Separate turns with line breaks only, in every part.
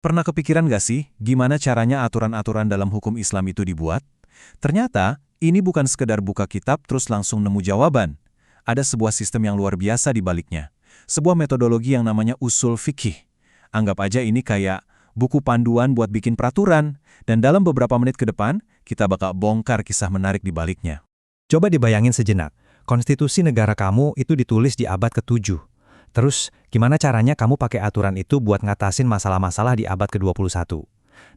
Pernah kepikiran gak sih gimana caranya aturan-aturan dalam hukum Islam itu dibuat? Ternyata, ini bukan sekedar buka kitab terus langsung nemu jawaban. Ada sebuah sistem yang luar biasa di baliknya. Sebuah metodologi yang namanya usul fikih. Anggap aja ini kayak buku panduan buat bikin peraturan, dan dalam beberapa menit ke depan, kita bakal bongkar kisah menarik di baliknya.
Coba dibayangin sejenak, konstitusi negara kamu itu ditulis di abad ke-7. Terus, gimana caranya kamu pakai aturan itu buat ngatasin masalah-masalah di abad ke-21?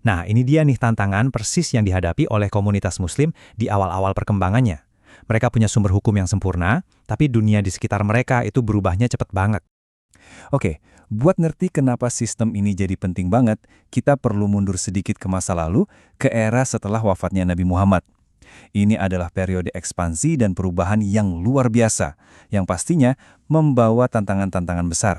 Nah, ini dia nih tantangan persis yang dihadapi oleh komunitas muslim di awal-awal perkembangannya. Mereka punya sumber hukum yang sempurna, tapi dunia di sekitar mereka itu berubahnya cepat banget.
Oke, buat ngerti kenapa sistem ini jadi penting banget, kita perlu mundur sedikit ke masa lalu, ke era setelah wafatnya Nabi Muhammad. Ini adalah periode ekspansi dan perubahan yang luar biasa, yang pastinya membawa tantangan-tantangan besar.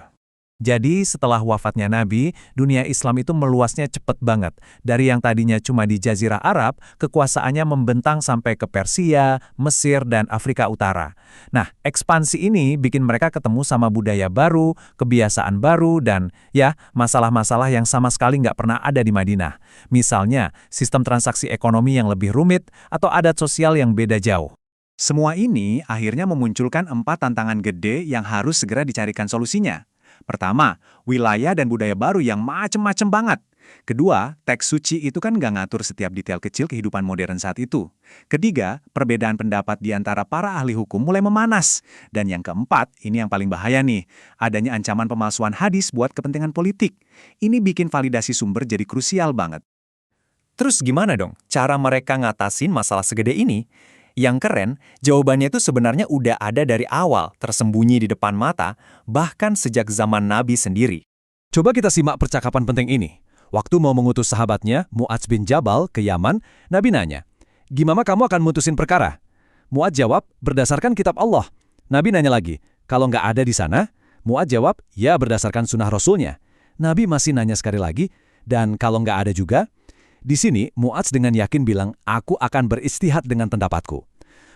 Jadi setelah wafatnya Nabi, dunia Islam itu meluasnya cepat banget. Dari yang tadinya cuma di Jazirah Arab, kekuasaannya membentang sampai ke Persia, Mesir, dan Afrika Utara. Nah, ekspansi ini bikin mereka ketemu sama budaya baru, kebiasaan baru, dan ya, masalah-masalah yang sama sekali nggak pernah ada di Madinah. Misalnya, sistem transaksi ekonomi yang lebih rumit, atau adat sosial yang beda jauh. Semua ini akhirnya memunculkan 4 tantangan gede yang harus segera dicarikan solusinya. Pertama, wilayah dan budaya baru yang macem-macem banget. Kedua, teks suci itu kan nggak ngatur setiap detail kecil kehidupan modern saat itu. Ketiga, perbedaan pendapat di antara para ahli hukum mulai memanas. Dan yang keempat, ini yang paling bahaya nih, adanya ancaman pemalsuan hadis buat kepentingan politik. Ini bikin validasi sumber jadi krusial banget.
Terus gimana dong cara mereka ngatasin masalah segede ini? Yang keren, jawabannya itu sebenarnya udah ada dari awal, tersembunyi di depan mata, bahkan sejak zaman Nabi sendiri.
Coba kita simak percakapan penting ini. Waktu mau mengutus sahabatnya, Mu'adz bin Jabal, ke Yaman, Nabi nanya, "Gimana kamu akan mutusin perkara?" Mu'adz jawab, "Berdasarkan kitab Allah." Nabi nanya lagi, "Kalau nggak ada di sana?" Mu'adz jawab, "Ya berdasarkan sunnah Rasulnya." Nabi masih nanya sekali lagi, "Dan kalau nggak ada juga?" Di sini, Mu'adz dengan yakin bilang, "Aku akan beristihad dengan pendapatku."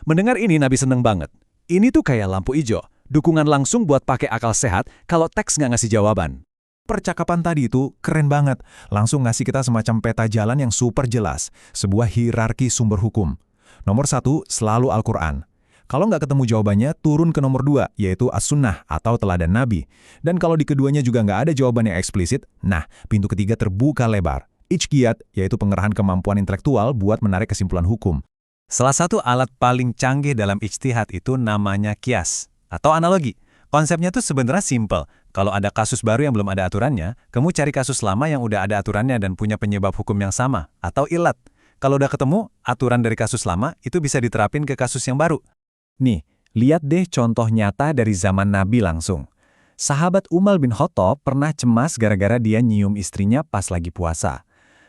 Mendengar ini, Nabi seneng banget. Ini tuh kayak lampu hijau, dukungan langsung buat pakai akal sehat kalau teks nggak ngasih jawaban.
Percakapan tadi itu keren banget, langsung ngasih kita semacam peta jalan yang super jelas, sebuah hierarki sumber hukum. Nomor 1, selalu Al-Quran. Kalau nggak ketemu jawabannya, turun ke nomor 2, yaitu As-Sunnah atau teladan Nabi. Dan kalau di keduanya juga nggak ada jawaban yang eksplisit, nah, pintu ketiga terbuka lebar. Ijtihad, yaitu pengerahan kemampuan intelektual buat menarik kesimpulan hukum.
Salah satu alat paling canggih dalam ijtihad itu namanya kias, atau analogi. Konsepnya tuh sebenarnya simple. Kalau ada kasus baru yang belum ada aturannya, kamu cari kasus lama yang udah ada aturannya dan punya penyebab hukum yang sama, atau ilat. Kalau udah ketemu, aturan dari kasus lama itu bisa diterapin ke kasus yang baru.
Nih, lihat deh contoh nyata dari zaman Nabi langsung. Sahabat Umar bin Khattab pernah cemas gara-gara dia nyium istrinya pas lagi puasa.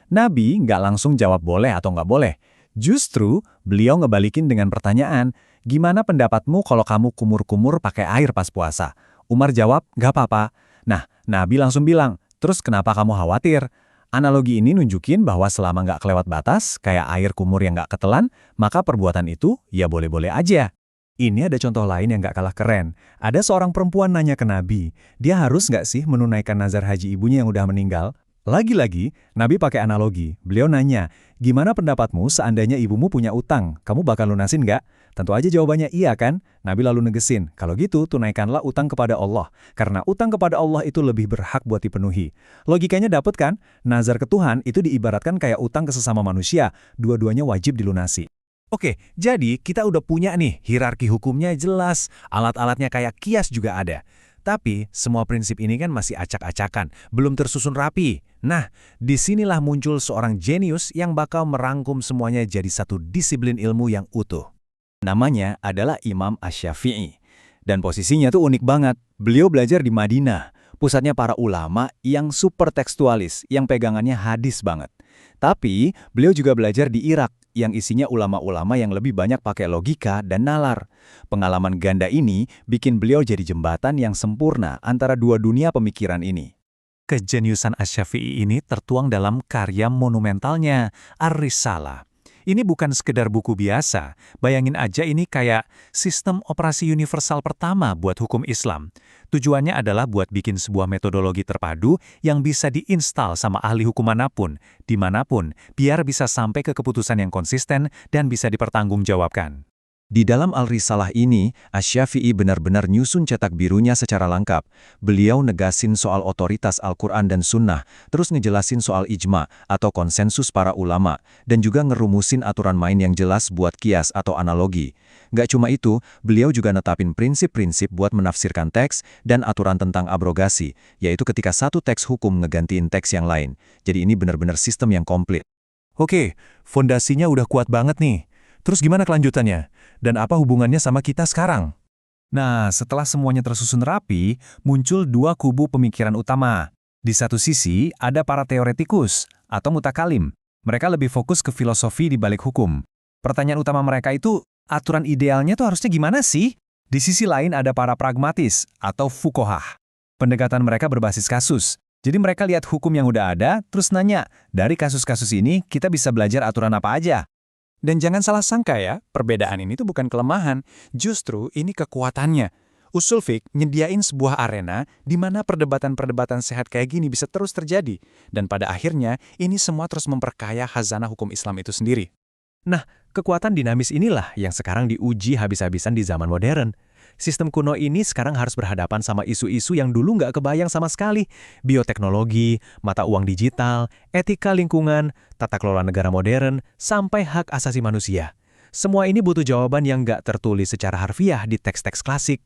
Nabi nggak langsung jawab boleh atau nggak boleh. Justru, beliau ngebalikin dengan pertanyaan, "Gimana pendapatmu kalau kamu kumur-kumur pakai air pas puasa?" Umar jawab, "Nggak apa-apa." Nah, Nabi langsung bilang, "Terus kenapa kamu khawatir?" Analogi ini nunjukin bahwa selama nggak kelewat batas, kayak air kumur yang nggak ketelan, maka perbuatan itu ya boleh-boleh aja. Ini ada contoh lain yang nggak kalah keren. Ada seorang perempuan nanya ke Nabi, dia harus nggak sih menunaikan nazar haji ibunya yang udah meninggal? Lagi-lagi, Nabi pakai analogi. Beliau nanya, "Gimana pendapatmu seandainya ibumu punya utang? Kamu bakal lunasin nggak?" Tentu aja jawabannya iya kan? Nabi lalu negesin, "Kalau gitu, tunaikanlah utang kepada Allah. Karena utang kepada Allah itu lebih berhak buat dipenuhi." Logikanya dapet kan? Nazar ke Tuhan itu diibaratkan kayak utang ke sesama manusia. Dua-duanya wajib dilunasi.
Oke, jadi kita udah punya nih, hierarki hukumnya jelas, alat-alatnya kayak kias juga ada. Tapi, semua prinsip ini kan masih acak-acakan, belum tersusun rapi. Nah, disinilah muncul seorang jenius yang bakal merangkum semuanya jadi satu disiplin ilmu yang utuh.
Namanya adalah Imam Asy-Syafi'i. Dan posisinya tuh unik banget. Beliau belajar di Madinah, pusatnya para ulama yang super tekstualis, yang pegangannya hadis banget. Tapi, beliau juga belajar di Irak, yang isinya ulama-ulama yang lebih banyak pakai logika dan nalar. Pengalaman ganda ini bikin beliau jadi jembatan yang sempurna antara dua dunia pemikiran ini.
Kejeniusan Asy-Syafi'i ini tertuang dalam karya monumentalnya, Ar-Risalah. Ini bukan sekedar buku biasa. Bayangin aja ini kayak sistem operasi universal pertama buat hukum Islam. Tujuannya adalah buat bikin sebuah metodologi terpadu yang bisa diinstal sama ahli hukum manapun, dimanapun, biar bisa sampai ke keputusan yang konsisten dan bisa dipertanggungjawabkan.
Di dalam Al-Risalah ini, Asy-Syafi'i benar-benar nyusun cetak birunya secara lengkap. Beliau negasin soal otoritas Al-Quran dan Sunnah, terus ngejelasin soal ijma atau konsensus para ulama, dan juga ngerumusin aturan main yang jelas buat kias atau analogi. Gak cuma itu, beliau juga netapin prinsip-prinsip buat menafsirkan teks dan aturan tentang abrogasi, yaitu ketika satu teks hukum ngegantiin teks yang lain. Jadi ini benar-benar sistem yang komplit.
Oke, fondasinya udah kuat banget nih. Terus gimana kelanjutannya? Dan apa hubungannya sama kita sekarang?
Nah, setelah semuanya tersusun rapi, muncul dua kubu pemikiran utama. Di satu sisi, ada para teoretikus atau mutakalim. Mereka lebih fokus ke filosofi di balik hukum. Pertanyaan utama mereka itu, aturan idealnya tuh harusnya gimana sih? Di sisi lain ada para pragmatis atau fuqahah. Pendekatan mereka berbasis kasus. Jadi mereka lihat hukum yang udah ada, terus nanya, dari kasus-kasus ini kita bisa belajar aturan apa aja?
Dan jangan salah sangka ya, perbedaan ini tuh bukan kelemahan, justru ini kekuatannya. Usul fiqh nyediain sebuah arena di mana perdebatan-perdebatan sehat kayak gini bisa terus terjadi. Dan pada akhirnya, ini semua terus memperkaya khazanah hukum Islam itu sendiri.
Nah, kekuatan dinamis inilah yang sekarang diuji habis-habisan di zaman modern. Sistem kuno ini sekarang harus berhadapan sama isu-isu yang dulu nggak kebayang sama sekali. Bioteknologi, mata uang digital, etika lingkungan, tata kelola negara modern, sampai hak asasi manusia. Semua ini butuh jawaban yang nggak tertulis secara harfiah di teks-teks klasik.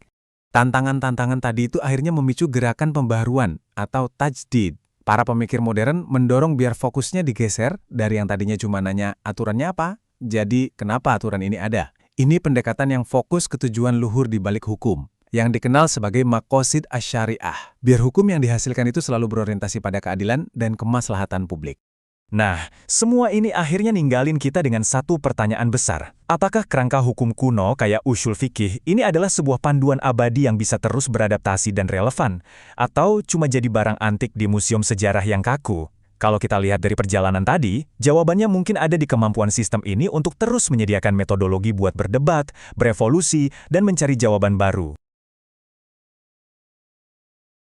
Tantangan-tantangan tadi itu akhirnya memicu gerakan pembaharuan atau tajdid. Para pemikir modern mendorong biar fokusnya digeser dari yang tadinya cuma nanya aturannya apa, jadi kenapa aturan ini ada. Ini pendekatan yang fokus ke tujuan luhur di balik hukum, yang dikenal sebagai maqasid asy-syariah. Biar hukum yang dihasilkan itu selalu berorientasi pada keadilan dan kemaslahatan publik.
Nah, semua ini akhirnya ninggalin kita dengan satu pertanyaan besar. Apakah kerangka hukum kuno kayak usul fikih ini adalah sebuah panduan abadi yang bisa terus beradaptasi dan relevan? Atau cuma jadi barang antik di museum sejarah yang kaku? Kalau kita lihat dari perjalanan tadi, jawabannya mungkin ada di kemampuan sistem ini untuk terus menyediakan metodologi buat berdebat, berevolusi, dan mencari jawaban baru.